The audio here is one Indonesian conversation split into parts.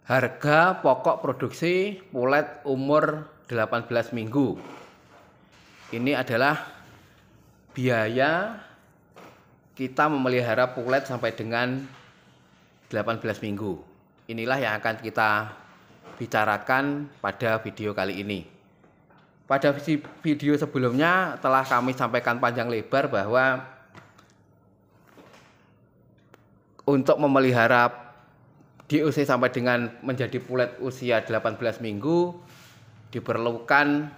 Harga pokok produksi pulet umur 18 minggu. Ini adalah biaya kita memelihara pulet sampai dengan 18 minggu. Inilah yang akan kita bicarakan pada video kali ini. Pada video sebelumnya telah kami sampaikan panjang lebar bahwa untuk memelihara DOC sampai dengan menjadi pulet usia 18 minggu diperlukan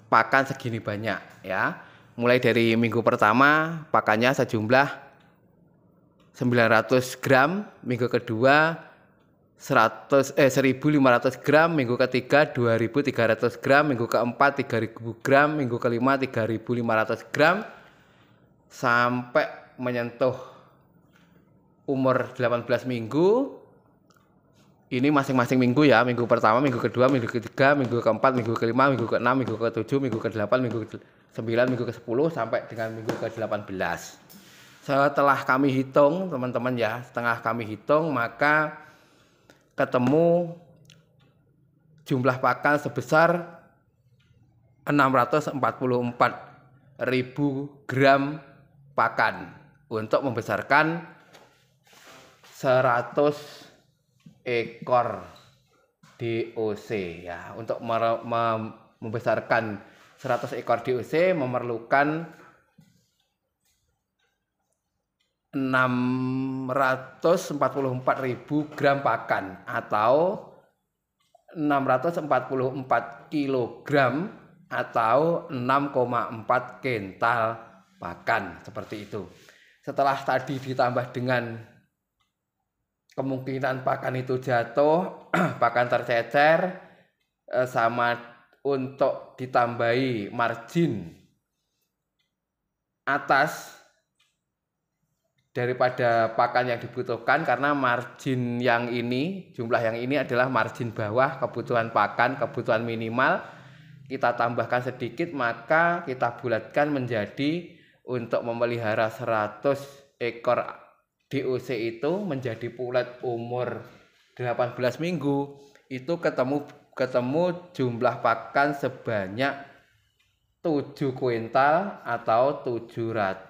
pakan segini banyak ya. Mulai dari minggu pertama pakannya sejumlah 900 gram, minggu kedua 1.500 gram, minggu ketiga 2.300 gram, minggu keempat 3.000 gram, minggu kelima 3.500 gram sampai menyentuh umur 18 minggu. Ini masing-masing minggu ya, minggu pertama, minggu kedua, minggu ketiga, minggu keempat, minggu kelima, minggu keenam, minggu ketujuh, minggu ke-8, minggu ke-9, minggu ke-10 sampai dengan minggu ke-18. Setelah kami hitung teman-teman ya, setelah kami hitung maka ketemu jumlah pakan sebesar 644.000 gram pakan untuk membesarkan 100 ekor DOC ya. Untuk membesarkan 100 ekor DOC memerlukan 644.000 gram pakan atau 644 kilogram atau 6,4 kental pakan seperti itu. Setelah tadi ditambah dengan kemungkinan pakan itu jatuh, pakan tercecer, sama untuk ditambahi margin atas daripada pakan yang dibutuhkan, karena margin yang ini, jumlah yang ini adalah margin bawah kebutuhan pakan, kebutuhan minimal. Kita tambahkan sedikit maka kita bulatkan menjadi untuk memelihara 100 ekor DOC itu menjadi pulet umur 18 minggu itu ketemu jumlah pakan sebanyak 7 kuintal atau 700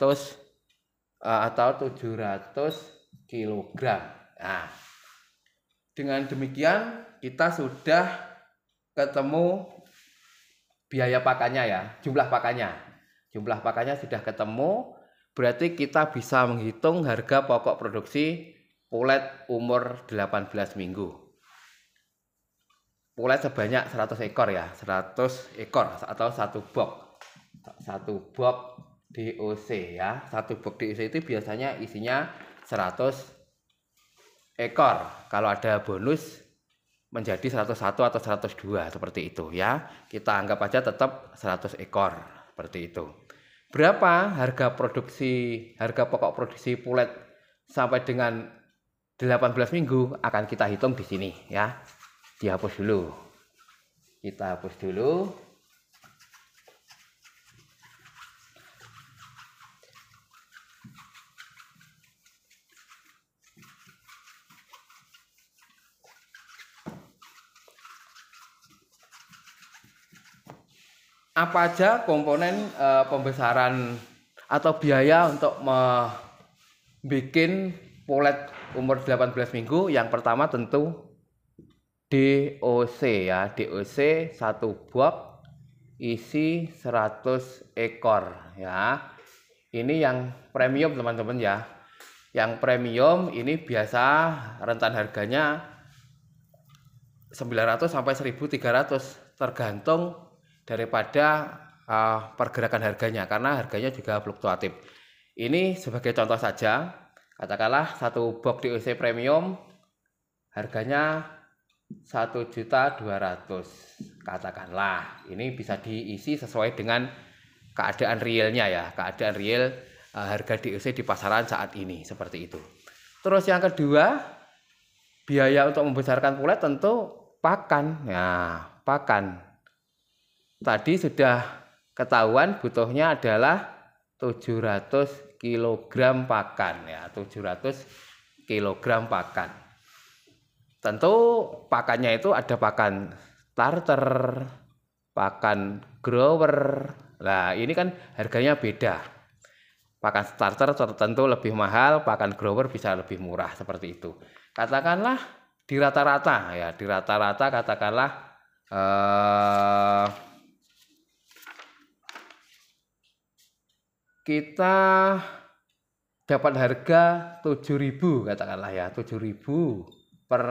kilogram. Nah, dengan demikian kita sudah ketemu biaya pakannya ya, jumlah pakannya sudah ketemu. Berarti kita bisa menghitung harga pokok produksi pulet umur 18 minggu. Pulet sebanyak 100 ekor ya, 100 ekor atau satu box DOC ya. Satu box DOC itu biasanya isinya 100 ekor. Kalau ada bonus menjadi 101 atau 102 seperti itu ya. Kita anggap aja tetap 100 ekor seperti itu. Berapa harga pokok produksi pulet sampai dengan 18 minggu akan kita hitung di sini ya. Dihapus dulu. Kita hapus dulu. Apa aja komponen pembesaran atau biaya untuk membuat pulet umur 18 minggu? Yang pertama tentu DOC ya, DOC satu box isi 100 ekor ya. Ini yang premium teman-teman ya. Yang premium ini biasa rentan harganya 900 sampai 1.300 tergantung daripada pergerakan harganya, karena harganya juga fluktuatif. Ini sebagai contoh saja, katakanlah satu box DOC premium harganya 1.200.000 katakanlah. Ini bisa diisi sesuai dengan keadaan realnya ya, keadaan real harga DOC di pasaran saat ini seperti itu. Terus yang kedua, biaya untuk membesarkan pulet tentu pakan. Nah, pakan tadi sudah ketahuan butuhnya adalah 700 kg pakan ya, 700 kg pakan. Tentu pakannya itu ada pakan starter, pakan grower. Nah, ini kan harganya beda. Pakan starter tertentu lebih mahal, pakan grower bisa lebih murah seperti itu. Katakanlah di rata-rata ya, di rata-rata katakanlah kita dapat harga 7.000 katakanlah ya, 7.000 per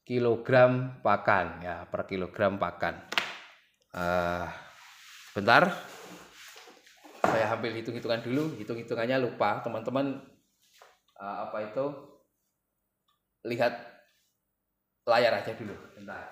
kilogram pakan ya, per kilogram pakan. Bentar, saya ambil hitung-hitungan dulu. Hitung-hitungannya lupa teman-teman. Apa itu, lihat layar aja dulu bentar.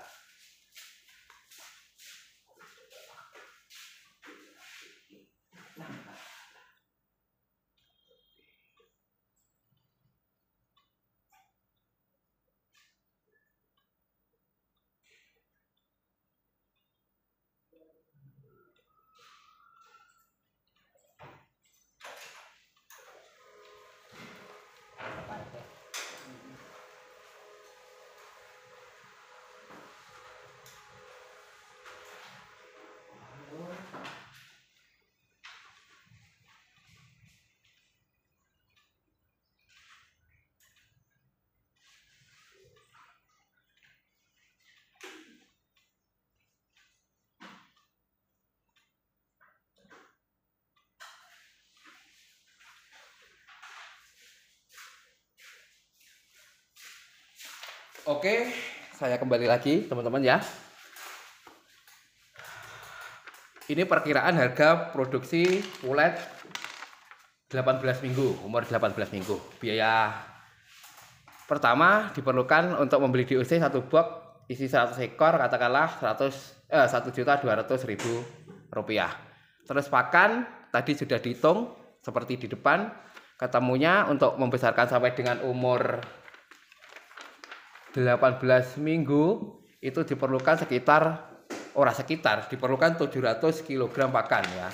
Oke, saya kembali lagi teman-teman ya. Ini perkiraan harga produksi pulet 18 minggu, umur 18 minggu. Biaya pertama diperlukan untuk membeli DOC satu box isi 100 ekor, katakanlah 1.200.000 rupiah. Terus pakan tadi sudah dihitung seperti di depan. Ketemunya untuk membesarkan sampai dengan umur 18 minggu itu diperlukan diperlukan 700 kg pakan ya.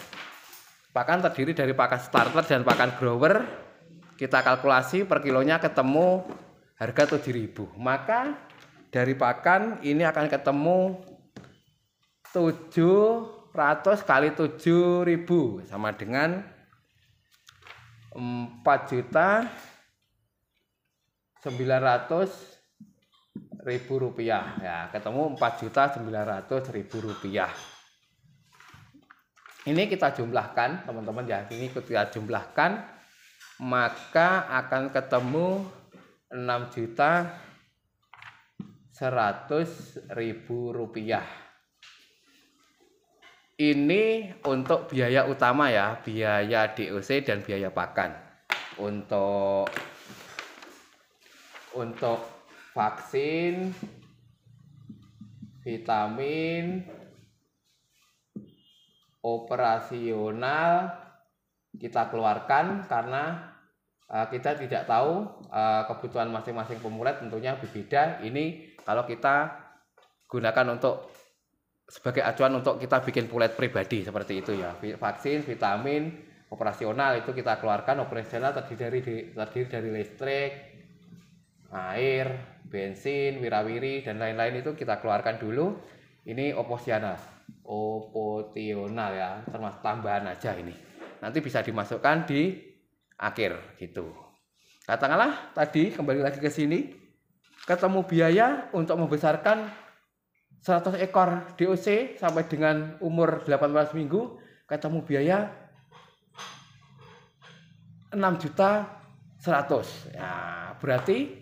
Pakan terdiri dari pakan starter dan pakan grower. Kita kalkulasi per kilonya ketemu harga 7.000. Maka dari pakan ini akan ketemu 700 kali 7.000 sama dengan 4.900.000 rupiah ya, ketemu 4.900.000 rupiah. Ini kita jumlahkan teman-teman ya, ini kita jumlahkan maka akan ketemu 6.100.000 rupiah. Ini untuk biaya utama ya, biaya DOC dan biaya pakan. Untuk vaksin, vitamin, operasional kita keluarkan karena kita tidak tahu kebutuhan masing-masing pemulet tentunya berbeda. Ini kalau kita gunakan untuk sebagai acuan untuk kita bikin pulet pribadi seperti itu ya. Vaksin, vitamin, operasional itu kita keluarkan. Operasional terdiri dari listrik, air, bensin, wirawiri dan lain-lain itu kita keluarkan dulu. Ini operasional ya, termasuk tambahan aja ini. Nanti bisa dimasukkan di akhir gitu. Katakanlah tadi kembali lagi ke sini, ketemu biaya untuk membesarkan 100 ekor DOC sampai dengan umur 18 minggu, ketemu biaya 6.100.000. Ya, berarti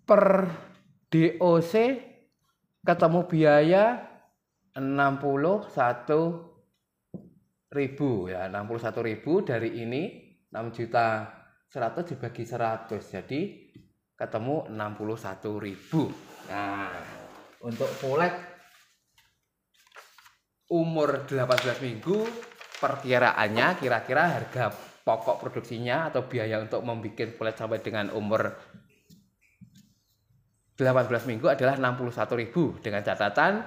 per DOC ketemu biaya 61.000 ya, 61.000 dari ini 6.100.000 dibagi 100 jadi ketemu 61.000. Nah, untuk pulet umur 18 minggu perkiraannya kira-kira harga pokok produksinya atau biaya untuk membuat pulet sampai dengan umur 18 minggu adalah 61.000 dengan catatan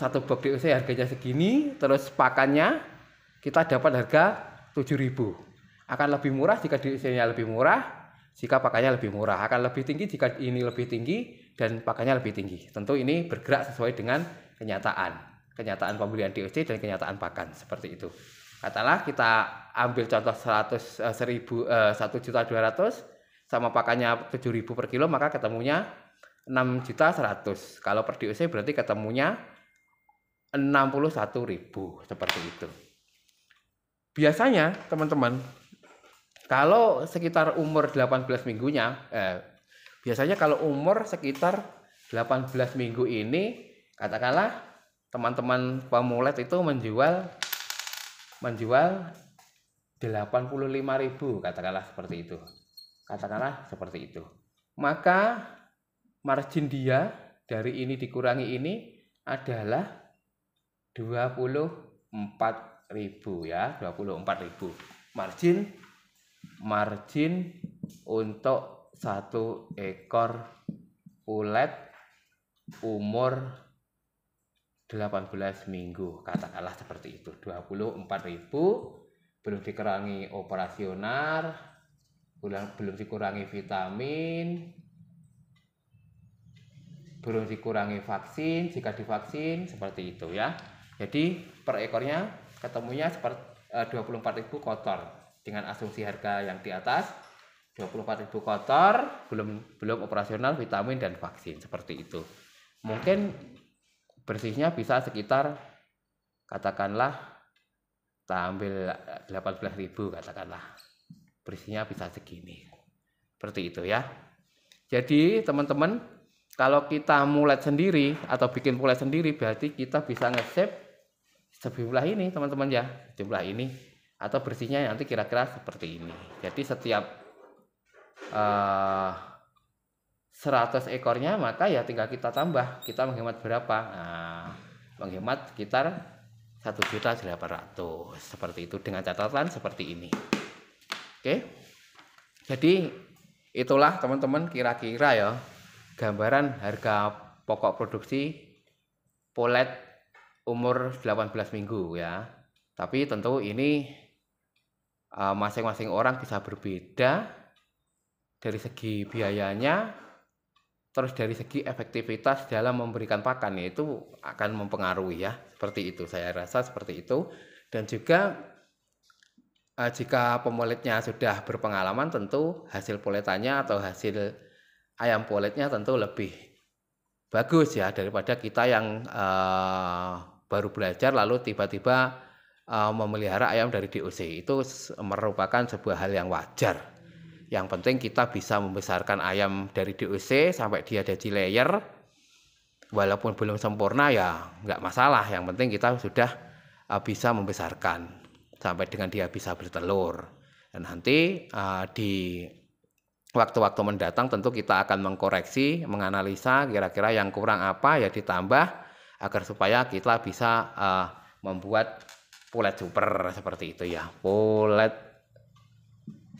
satu box DOC harganya segini, terus pakannya kita dapat harga 7.000. Akan lebih murah jika DOC-nya lebih murah, jika pakainya lebih murah. Akan lebih tinggi jika ini lebih tinggi dan pakainya lebih tinggi. Tentu ini bergerak sesuai dengan kenyataan pembelian DOC dan kenyataan pakan, seperti itu. Katakanlah kita ambil contoh 1.200.000 sama pakannya 7.000 per kilo, maka ketemunya 6.100.000. Kalau per DOC berarti ketemunya 61.000, seperti itu. Biasanya teman-teman, kalau sekitar umur 18 minggunya, biasanya kalau umur sekitar 18 minggu ini, katakanlah teman-teman pemulet itu menjual 85.000, katakanlah seperti itu. Maka margin dia dari ini dikurangi ini adalah 24.000 ya, 24.000. Margin untuk satu ekor pulet umur 18 minggu, katakanlah seperti itu. 24.000 belum dikurangi operasional, belum dikurangi vitamin, belum dikurangi vaksin jika divaksin, seperti itu ya. Jadi per ekornya ketemunya seperti 24.000 kotor dengan asumsi harga yang di atas. 24.000 kotor, belum operasional, vitamin dan vaksin, seperti itu. Mungkin bersihnya bisa sekitar, katakanlah kita ambil 18.000, katakanlah bersihnya bisa segini, seperti itu ya. Jadi teman-teman, kalau kita mulet sendiri atau bikin pulet sendiri, berarti kita bisa nge-save sejumlah ini teman-teman ya, jumlah ini, atau bersihnya nanti kira-kira seperti ini. Jadi setiap 100 ekornya, maka ya tinggal kita tambah, kita menghemat berapa. Nah, menghemat sekitar 1.800.000, seperti itu, dengan catatan seperti ini. Oke, jadi itulah teman-teman kira-kira ya gambaran harga pokok produksi pulet umur 18 minggu ya. Tapi tentu ini masing-masing orang bisa berbeda dari segi biayanya, terus dari segi efektivitas dalam memberikan pakan, itu akan mempengaruhi ya, seperti itu, saya rasa seperti itu. Dan juga jika pemulitnya sudah berpengalaman, tentu hasil puletannya atau hasil ayam puletnya tentu lebih bagus ya, daripada kita yang baru belajar lalu tiba-tiba memelihara ayam dari DOC. Itu merupakan sebuah hal yang wajar. Yang penting kita bisa membesarkan ayam dari DOC sampai dia jadi layer, walaupun belum sempurna ya nggak masalah. Yang penting kita sudah bisa membesarkan sampai dengan dia bisa bertelur. Dan nanti di waktu-waktu mendatang tentu kita akan mengkoreksi, menganalisa kira-kira yang kurang apa ya ditambah, agar supaya kita bisa membuat pulet super, seperti itu ya. Pulet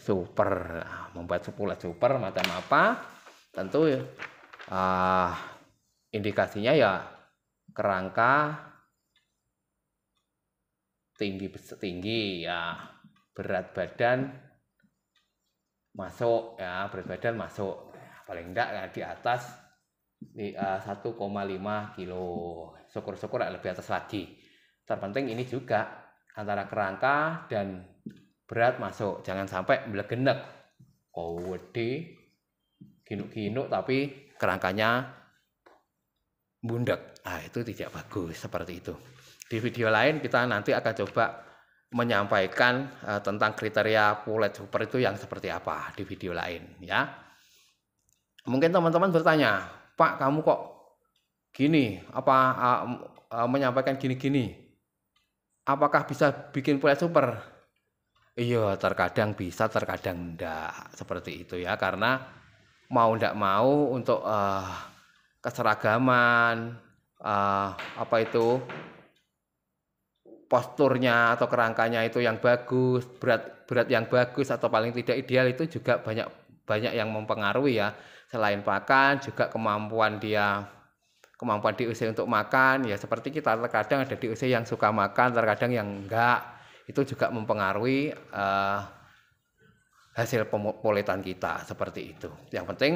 super, membuat pulet super macam apa, tentu indikasinya ya kerangka tinggi ya, berat badan masuk ya, paling enggak ya, di atas 1,5 kilo, syukur-syukur lebih atas lagi. Terpenting ini juga antara kerangka dan berat masuk, jangan sampai melegenek, gede, ginuk-ginuk tapi kerangkanya bundek. Itu tidak bagus, seperti itu. Di video lain kita nanti akan coba menyampaikan tentang kriteria pulet super itu yang seperti apa di video lain ya. Mungkin teman-teman bertanya, Pak, kamu kok gini, menyampaikan gini-gini, apakah bisa bikin pulet super? Iya, terkadang bisa, terkadang enggak, seperti itu ya. Karena mau enggak mau untuk keseragaman, posturnya atau kerangkanya itu yang bagus, berat yang bagus atau paling tidak ideal, itu juga banyak yang mempengaruhi ya. Selain pakan, juga kemampuan DOC untuk makan ya. Seperti kita, terkadang ada DOC yang suka makan, terkadang yang enggak. Itu juga mempengaruhi hasil pemoletan kita seperti itu. Yang penting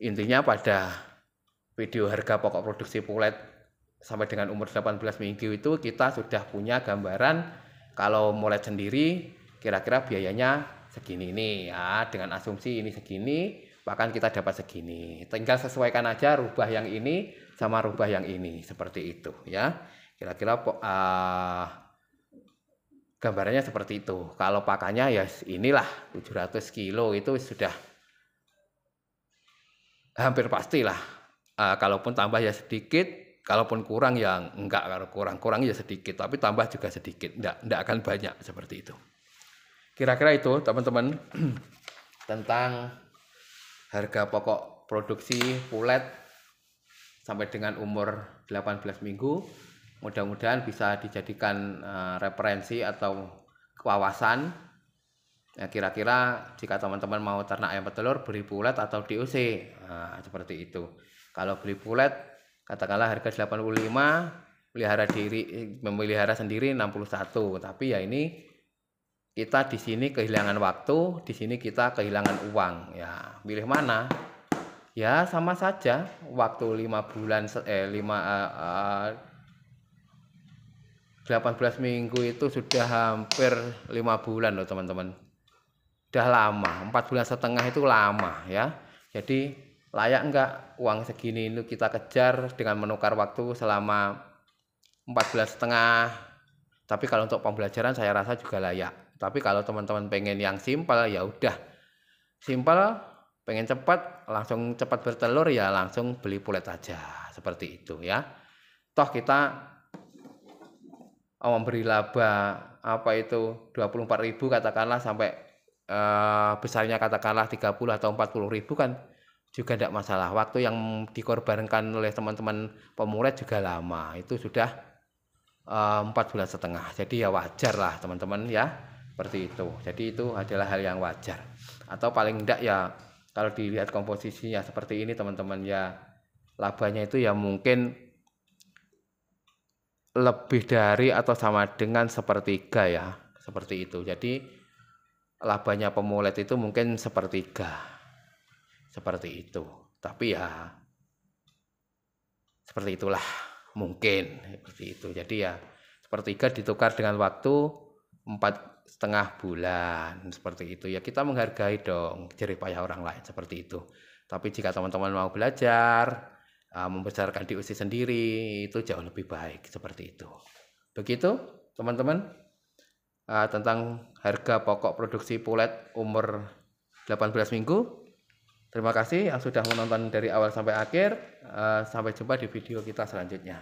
intinya pada video harga pokok produksi pulet sampai dengan umur 18 minggu itu kita sudah punya gambaran kalau molet sendiri kira-kira biayanya segini nih ya, dengan asumsi ini segini, bahkan kita dapat segini. Tinggal sesuaikan aja rubah yang ini sama rubah yang ini seperti itu ya. Kira-kira gambarannya seperti itu. Kalau pakannya ya inilah 700 kilo itu sudah hampir pastilah. Kalaupun tambah ya sedikit, kalaupun kurang ya enggak, kalau kurang ya sedikit, tapi tambah juga sedikit, enggak akan banyak seperti itu. Kira-kira itu teman-teman tentang harga pokok produksi pulet sampai dengan umur 18 minggu. Mudah-mudahan bisa dijadikan referensi atau wawasan. Ya, kira-kira jika teman-teman mau ternak ayam petelur beli pulet atau DOC. Nah, seperti itu. Kalau beli pulet katakanlah harga 85, memelihara sendiri 61. Tapi ya ini kita di sini kehilangan waktu, di sini kita kehilangan uang. Ya, pilih mana? Ya sama saja. Waktu 18 minggu itu sudah hampir 5 bulan loh teman-teman. Udah lama, 4,5 bulan itu lama ya. Jadi layak enggak uang segini itu kita kejar dengan menukar waktu selama 4,5 bulan. Tapi kalau untuk pembelajaran saya rasa juga layak. Tapi kalau teman-teman pengen yang simpel ya udah. Simpel, pengen cepat, langsung cepat bertelur ya langsung beli pulet aja. Seperti itu ya. Toh kita memberi laba apa itu 24.000 katakanlah sampai besarnya katakanlah 30 atau 40.000 kan juga tidak masalah. Waktu yang dikorbankan oleh teman-teman pemulet juga lama. Itu sudah 4,5 bulan. Jadi ya wajar lah teman-teman ya. Seperti itu. Jadi itu adalah hal yang wajar. Atau paling tidak ya kalau dilihat komposisinya seperti ini teman-teman ya labanya itu ya mungkin lebih dari atau sama dengan sepertiga ya. Seperti itu. Jadi labanya pemulet itu mungkin sepertiga. Seperti itu. Tapi ya seperti itulah mungkin seperti itu. Jadi ya sepertiga ditukar dengan waktu 4,5 bulan seperti itu ya, kita menghargai dong jerih payah orang lain seperti itu. Tapi jika teman-teman mau belajar membesarkan DOC sendiri itu jauh lebih baik seperti itu. Begitu teman-teman tentang harga pokok produksi pulet umur 18 minggu. Terima kasih yang sudah menonton dari awal sampai akhir. Sampai jumpa di video kita selanjutnya.